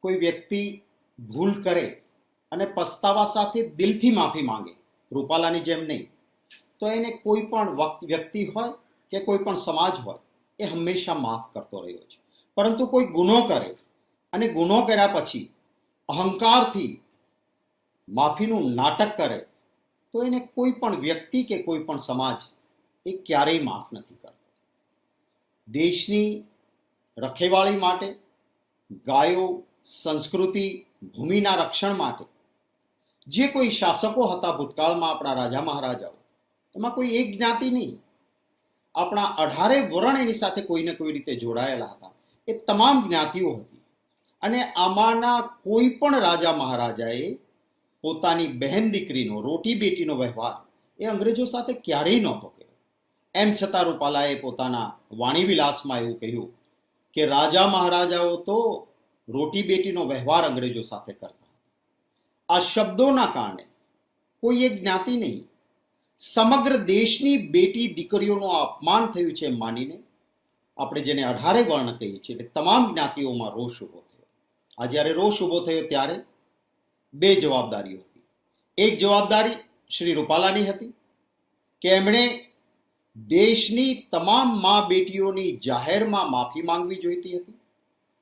કોઈ વ્યક્તિ ભૂલ કરે અને પસ્તાવા સાથે દિલથી માફી માંગે, રૂપાલાની જેમ નહીં, તો એને કોઈ પણ વ્યક્તિ હોય કે કોઈ પણ સમાજ હોય એ હંમેશા માફ કરતો રહ્યો છે. પરંતુ કોઈ ગુનો કરે અને ગુનો કર્યા પછી અહંકારથી માફીનું નાટક કરે તો એને કોઈ પણ વ્યક્તિ કે કોઈ પણ સમાજ એ ક્યારેય માફ નથી કરતો. દેશની રખેવાળી માટે, ગાયો, સંસ્કૃતિ, ભૂમિના રક્ષણ માટે જે કોઈ શાસકો હતા ભૂતકાળમાં, આપણા રાજા મહારાજાઓ, એમાં કોઈ એક જ્ઞાતિ નહીં, આપણા 18 વર્ણ એની સાથે કોઈને કોઈ રીતે જોડાયેલા હતા. એ તમામ જ્ઞાતિઓ હતી. અને આમાંના કોઈ પણ રાજા મહારાજાએ પોતાની બહેન દીકરીનો, રોટી બેટીનો વ્યવહાર એ અંગ્રેજો સાથે ક્યારેય નહોતો કર્યો. એમ છતાં રૂપાલાએ પોતાના વાણી વિલાસમાં એવું કહ્યું કે રાજા મહારાજાઓ તો રોટી બેટીનો વ્યવહાર અંગ્રેજો સાથે કરતા. આ શબ્દોના કારણે કોઈ એક જ્ઞાતિ નહીં, સમગ્ર દેશની બેટી દીકરીઓનું અપમાન થયું છે એમ માનીને આપણે જેને 18 વર્ણ કહીએ છીએ એટલે તમામ જ્ઞાતિઓમાં રોષ ઊભો થયો. આ જ્યારે રોષ ઊભો થયો ત્યારે બે જવાબદારીઓ હતી. એક જવાબદારી શ્રી રૂપાલાની હતી કે એમણે દેશની તમામ મા બેટીઓની જાહેરમાં માફી માંગવી જોઈતી હતી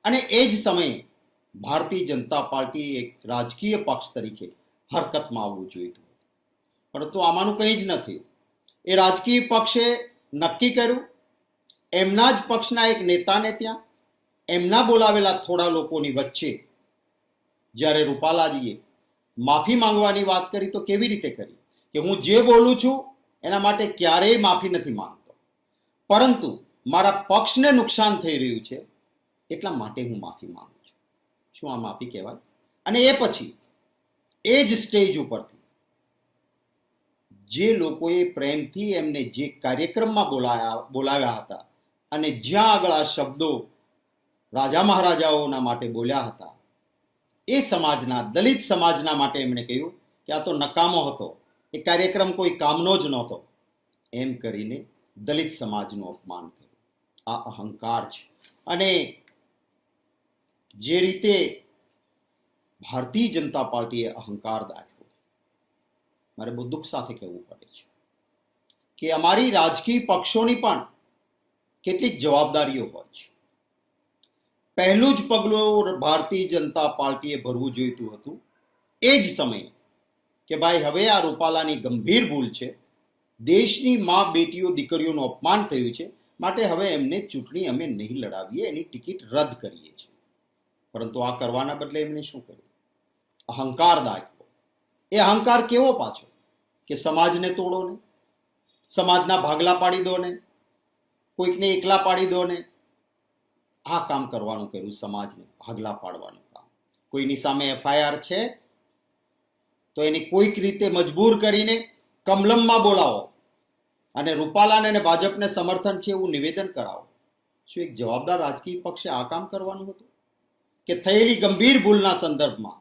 અને એ જ સમયે ભારતીય જનતા પાર્ટી એક રાજકીય પક્ષ તરીકે હરકતમાં આવવું જોઈતું હતું. પરંતુ આમાંનું કંઈ જ નથી. એ રાજકીય પક્ષે નક્કી કર્યું, એમના જ પક્ષના એક નેતાને ત્યાં એમના બોલાવેલા થોડા લોકોની વચ્ચે જ્યારે રૂપાલાજીએ માફી માંગવાની વાત કરી તો કેવી રીતે કરી કે હું જે બોલું છું એના માટે ક્યારેય માફી નથી માંગતો, પરંતુ મારા પક્ષને નુકસાન થઈ રહ્યું છે એટલા માટે હું માફી માંગુ છું. શું આ માફી કહેવાય? અને એ પછી એ જ સ્ટેજ ઉપરથી જે લોકોએ પ્રેમથી એમને જે કાર્યક્રમમાં બોલાવ્યા હતા અને જ્યાં આગળ આ શબ્દો રાજા મહારાજાઓના માટે બોલ્યા હતા, એ સમાજના, દલિત સમાજના માટે એમણે કહ્યું કે આ તો નકામો હતો, એ કાર્યક્રમ કોઈ કામનો જ નહોતો, એમ કરીને દલિત સમાજનું અપમાન કર્યું. આ અહંકાર છે. અને જે રીતે ભારતીય જનતા પાર્ટીએ અહંકાર દાખ્યો, મારે બહુ દુઃખ સાથે કહેવું પડે છે કે અમારી રાજકીય પક્ષોની પણ કેટલીક જવાબદારીઓ હોય છે. પહેલું જ પગલું ભારતીય જનતા પાર્ટીએ ભરવું જોઈતું હતું એ જ સમયે કે ભાઈ હવે આ રૂપાલાની ગંભીર ભૂલ છે, દેશની મા બેટીઓ દીકરીઓનું અપમાન થયું છે, માટે હવે એમને ચૂંટણી અમે નહીં લડાવીએ, એની ટિકિટ રદ કરીએ છીએ. પરંતુ આ કરવાના બદલે એમને શું કર્યું? અહંકાર દાખ્યો. એ અહંકાર કેવો પાછો કે સમાજને તોડો ને, સમાજના ભાગલા પાડી દો ને, કોઈકને એકલા પાડી દો ને. આ કામ કરવાનું કર્યું, સમાજને ભાગલા પાડવાનું કામ. કોઈની સામે FIR છે તો એને કોઈક રીતે મજબૂર કરીને કમલમમાં બોલાવો અને રૂપાલાને અને ભાજપને સમર્થન છે એવું નિવેદન કરાવો. શું એક જવાબદાર રાજકીય પક્ષે આ કામ કરવાનું હતું? કે થયેલી ગંભીર ભૂલના સંદર્ભમાં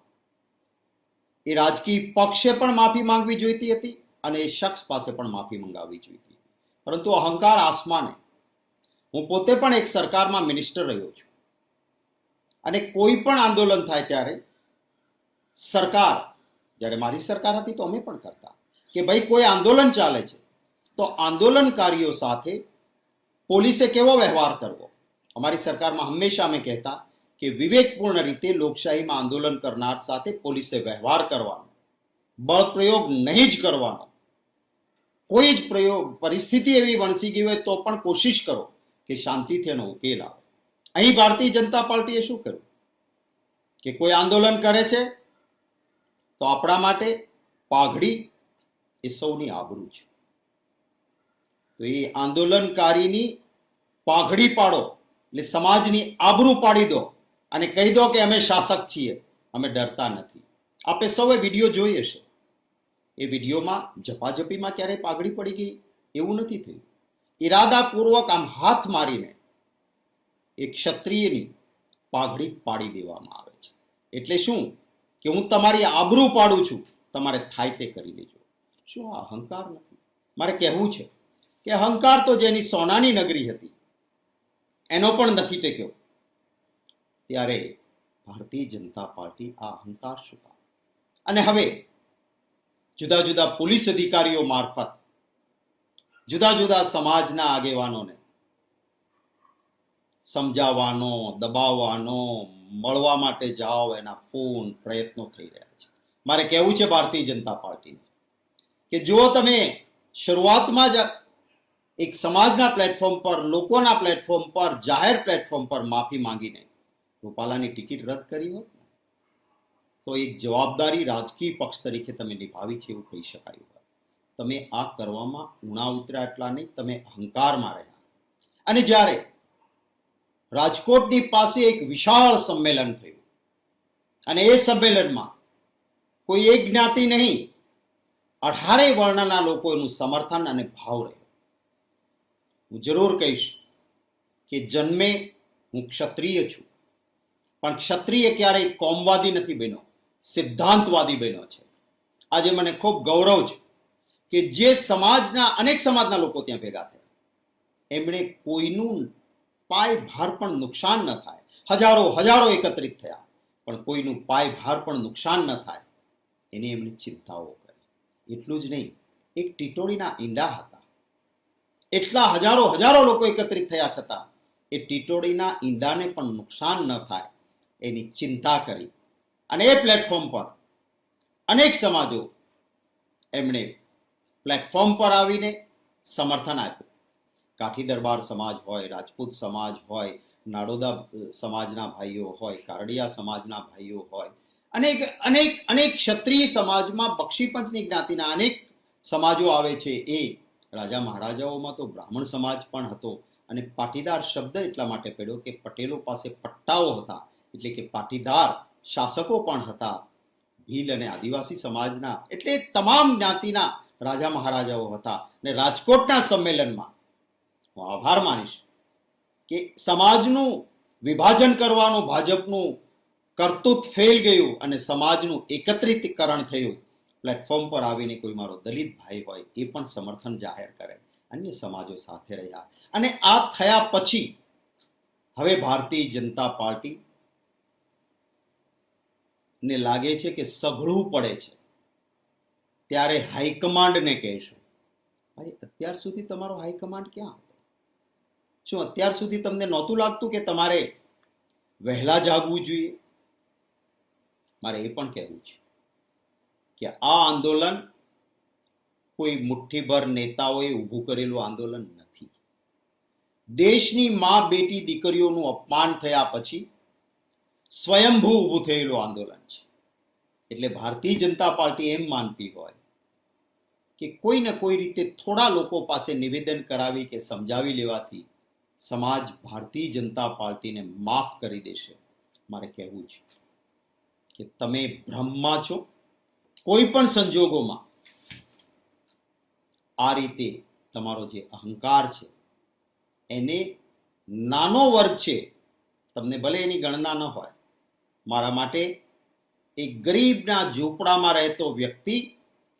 એ રાજકીય પક્ષે પણ માફી માંગવી જોઈતી હતી અને એ શખ્સ પાસે પણ માફી મંગાવવી જોઈતી હતી. પરંતુ અહંકાર આસમાને. હું પોતે પણ એક સરકારમાં મિનિસ્ટર રહ્યો છું અને કોઈ પણ આંદોલન થાય ત્યારે સરકાર, જ્યારે મારી સરકાર હતી તો અમે પણ કરતા કે ભાઈ કોઈ આંદોલન ચાલે છે તો આંદોલનકારીઓ સાથે પોલીસે કેવો વ્યવહાર કરવો. અમારી સરકારમાં હંમેશા અમે કહેતા કે વિવેકપૂર્ણ રીતે લોકશાહીમાં આંદોલન કરનાર સાથે પોલીસે વ્યવહાર કરવાનો, બળ પ્રયોગ નહીં જ કરવાનો. કોઈ જ પરિસ્થિતિ એવી વણસી ગઈ હોય તો પણ કોશિશ કરો કે શાંતિથી એનો ઉકેલ આવે. અહીં ભારતીય જનતા પાર્ટીએ શું કર્યું કે કોઈ આંદોલન કરે છે તો આપણા માટે પાઘડી એ સૌની આબરૂ છે, તો એ આંદોલનકારીની પાઘડી પાડો એટલે સમાજની આબરૂ પાડી દો અને કહી દો કે અમે શાસક છીએ, અમે ડરતા નથી. આપે સૌએ વિડીયો જોઈ હશે. એ વિડીયોમાં ઝપાઝપીમાં ક્યારેય પાઘડી પડી ગઈ એવું નથી થયું. ઇરાદાપૂર્વક આમ હાથ મારીને એક ક્ષત્રિયની પાઘડી પાડી દેવામાં આવે છે. એટલે શું કે હું તમારી આબરૂ પાડું છું, તમારે થાય તે કરી લેજો. શું આ અહંકાર નથી? મારે કહેવું છે કે અહંકાર તો જેની સોનાની નગરી હતી એનો પણ નથી ટેક્યો. ત્યારે ભારતીય જનતા પાર્ટી આ અહંકાર શું કામ? અને હવે જુદા જુદા પોલીસ અધિકારીઓ મારફત જુદા જુદા સમાજના આગેવાનોને સમજાવવાનો, દબાવવાનો, મળવા માટે જાઓ એના ફોન પ્રયત્નો થઈ રહ્યા છે. મારે કહેવું છે ભારતીય જનતા પાર્ટીને કે જો તમે શરૂઆતમાં જ એક સમાજના પ્લેટફોર્મ પર, લોકોના પ્લેટફોર્મ પર, જાહેર પ્લેટફોર્મ પર માફી માંગીને રૂપાલાની ટિકિટ રદ કરી હોત તો એક જવાબદારી રાજકીય પક્ષ તરીકે તમે નિભાવી છે એવું કહી શકાય. તમે આ કરવામાં ઉણા ઉતર્યા એટલા નહીં, તમે અહંકારમાં રહ્યા. અને જ્યારે રાજકોટની પાસે એક વિશાળ સંમેલન થયું અને એ સંમેલનમાં કોઈ એક જ્ઞાતિ નહીં, 18 વર્ણના લોકોનું સમર્થન અને ભાવ રહ્યો. હું જરૂર કહીશ કે જન્મે હું ક્ષત્રિય છું, પણ ક્ષત્રિય ક્યારેય કોમવાદી નથી બન્યો, સિદ્ધાંતવાદી બન્યો છે. આજે મને ખૂબ ગૌરવ છે કે જે સમાજના, અનેક સમાજના લોકો ત્યાં ભેગા થયા, એમણે કોઈનું પાય ભાર પણ નુકસાન ન થાય, હજારો એકત્રિત થયા, પણ કોઈનું પાય ભાર પણ નુકસાન ન થાય એની એમની ચિંતાઓ કરી. એટલું જ નહીં, એક ટીટોળીના ઈંડા હતા, એટલા હજારો લોકો એકત્રિત થયા છતાં એ ટીટોળીના ઈંડાને પણ નુકસાન ન થાય એની ચિંતા કરી. અને એ પ્લેટફોર્મ પર અનેક સમાજો એમણે પ્લેટફોર્મ પર આવીને સમર્થન આપ્યું. કાઠી દરબાર સમાજ હોય, રાજપૂત સમાજ હોય, નાડોદા સમાજના ભાઈઓ હોય, કારડિયા સમાજના ભાઈઓ હોય, અનેક ક્ષત્રિય સમાજમાં બક્ષીપંચની જ્ઞાતિના અનેક સમાજો આવે છે. એ રાજા મહારાજાઓમાં તો બ્રાહ્મણ સમાજ પણ હતો. અને પાટીદાર શબ્દ એટલા માટે પડ્યો કે પટેલો પાસે પટ્ટાઓ હતા, એટલે કે પાટીદાર શાસકો પણ હતા. ભીલ અને આદિવાસી સમાજના, એટલે તમામ જ્ઞાતિના રાજા મહારાજાઓ હતા. અને રાજકોટના સંમેલનમાં હું આભાર માનીશ કે સમાજનું વિભાજન કરવાનું ભાજપનું કરતૂત ફેલ ગયું અને સમાજનું એકત્રીકરણ થયું. પ્લેટફોર્મ પર આવીને કોઈ મારો દલિત ભાઈ હોય એ પણ સમર્થન જાહેર કરે, અન્ય સમાજો સાથે રહ્યા. અને આ થયા પછી હવે ભારતીય જનતા પાર્ટી ને લાગે છે કે સઘળું પડે છે ત્યારે હાઈકમાન્ડને કહેશું, ભાઈ અત્યાર સુધી તમારો હાઈકમાન્ડ ક્યાં હતો? શું અત્યાર સુધી તમને નહોતું લાગતું કે તમારે વહેલા જાગવું જોઈએ? મારે એ પણ કહેવું છે કે આ આંદોલન કોઈ મુઠ્ઠીભર નેતાઓએ ઊભું કરેલું આંદોલન નથી. દેશની મા બેટી દીકરીઓનું અપમાન થયા પછી સ્વયંભૂ ઊભું થયેલું આંદોલન છે. એટલે ભારતીય જનતા પાર્ટી એમ માનતી હોય કે કોઈ ને કોઈ રીતે થોડા લોકો પાસે નિવેદન કરાવી કે સમજાવી લેવાથી સમાજ ભારતીય જનતા પાર્ટીને માફ કરી દેશે. મારે કહેવું છે કે તમે ભ્રમમાં છો. કોઈ પણ સંજોગોમાં આ રીતે તમારો જે અહંકાર છે એને નાનો વર્ગ છે, તમને ભલે એની ગણના ન હોય, મારા માટે એક ગરીબના ઝૂંપડામાં રહેતો વ્યક્તિ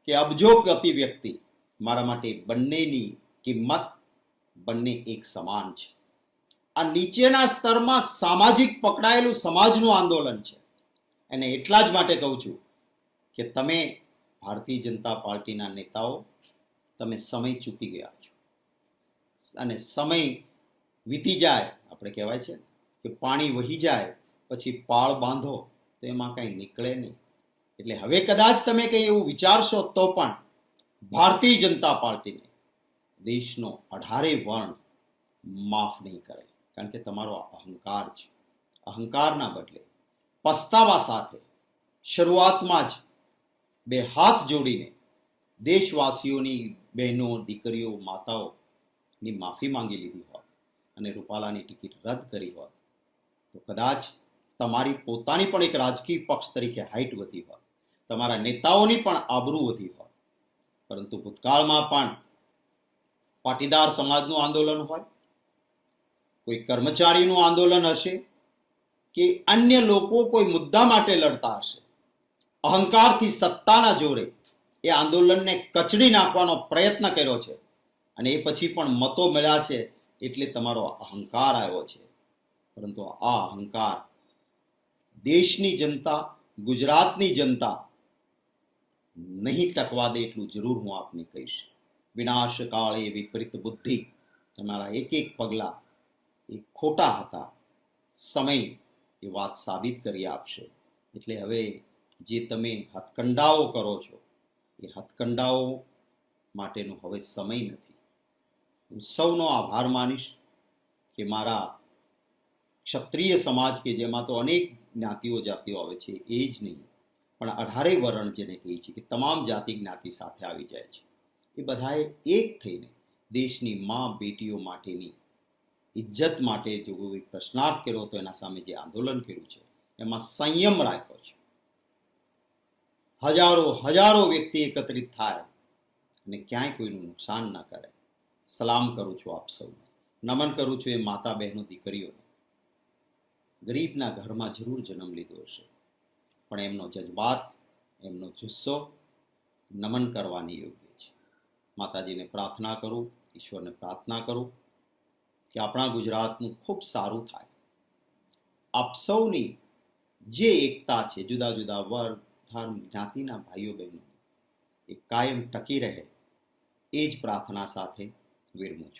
કે અબજોપતિ વ્યક્તિ, મારા માટે બંનેની કિંમત, બંને એક સમાન છે. આ નીચેના સ્તરમાં સામાજિક પકડાયેલું સમાજનું આંદોલન છે. અને એટલા જ માટે કહું છું કે તમે ભારતીય જનતા પાર્ટીના નેતાઓ, તમે સમય ચૂકી ગયા છો. અને સમય વીતી જાય, આપણે કહેવાય છે કે પાણી વહી જાય પછી પાળ બાંધો તો એમાં કંઈ નીકળે નહીં. એટલે હવે કદાચ તમે કંઈ એવું વિચારશો તો પણ ભારતીય જનતા પાર્ટીને દેશનો 18 વર્ણ માફ નહીં કરે. કારણ કે તમારો અહંકાર છે. અહંકારના બદલે પસ્તાવા સાથે શરૂઆતમાં જ 2 હાથ જોડીને દેશવાસીઓની બહેનો, દીકરીઓ, માતાઓની માફી માંગી લીધી હોત અને રૂપાલાની ટિકિટ રદ કરી હોત તો કદાચ તમારી પોતાની પણ એક રાજકીય પક્ષ તરીકે હાઈટ વધી હોત, તમારા નેતાઓની પણ આબરૂ વધી હોત. પરંતુ ભૂતકાળમાં પણ પાટીદાર સમાજનું આંદોલન હોય, કોઈ કર્મચારીનું આંદોલન હશે કે અન્ય લોકો કોઈ મુદ્દા માટે લડતા હશે, અહંકારથી સત્તાના જોરે એ આંદોલનને કચડી નાખવાનો પ્રયત્ન કર્યો છે. અને એ પછી પણ મતો મળ્યા છે એટલે તમારો અહંકાર આવ્યો છે. પરંતુ આ અહંકાર દેશની જનતા, ગુજરાતની જનતા નહીં ટકવા દે એટલું જરૂર હું આપને કહીશ. વિનાશ કાળે વિપરીત બુદ્ધિ, તમારા એક એક પગલા એ ખોટા હતા, સમય એ વાત સાબિત કરી આપશે. એટલે હવે જે તમે હથકંડાઓ કરો છો એ હથકંડાઓ માટેનો હવે સમય નથી. હું સૌનો આભાર માનીશ કે મારા ક્ષત્રિય સમાજ, કે જેમાં તો અનેક જ્ઞાતિઓ જાતિઓ આવે છે, એ જ નહીં પણ 18 વર્ણ જેને કહે છે કે તમામ જાતિ જ્ઞાતિ સાથે આવી જાય છે, એ બધાએ એક થઈને દેશની મા બેટીઓ માટેની ઇજ્જત માટે જો કોઈ પ્રશ્નાર્થ કર્યો તો એના સામે જે આંદોલન કર્યું છે એમાં સંયમ રાખ્યો છે. હજારો વ્યક્તિ એકત્રિત થાય અને ક્યાંય કોઈનું નુકસાન ન કરે. સલામ કરું છું આપ સૌને, નમન કરું છું એ માતા બહેનો દીકરીઓને. ગરીબના ઘરમાં જરૂર જન્મ લીધો હશે, પણ એમનો જજ્બાત, એમનો જુસ્સો નમન કરવાની યોગ્ય છે. માતાજીને પ્રાર્થના કરું, ઈશ્વરને પ્રાર્થના કરું કે આપણા ગુજરાતનું ખૂબ સારું થાય. આપ સૌની જે એકતા છે, જુદા જુદા વર્ગ, ધર્મ, જ્ઞાતિના ભાઈઓ બહેનો, એ કાયમ ટકી રહે, એ જ પ્રાર્થના સાથે વિરમું છું.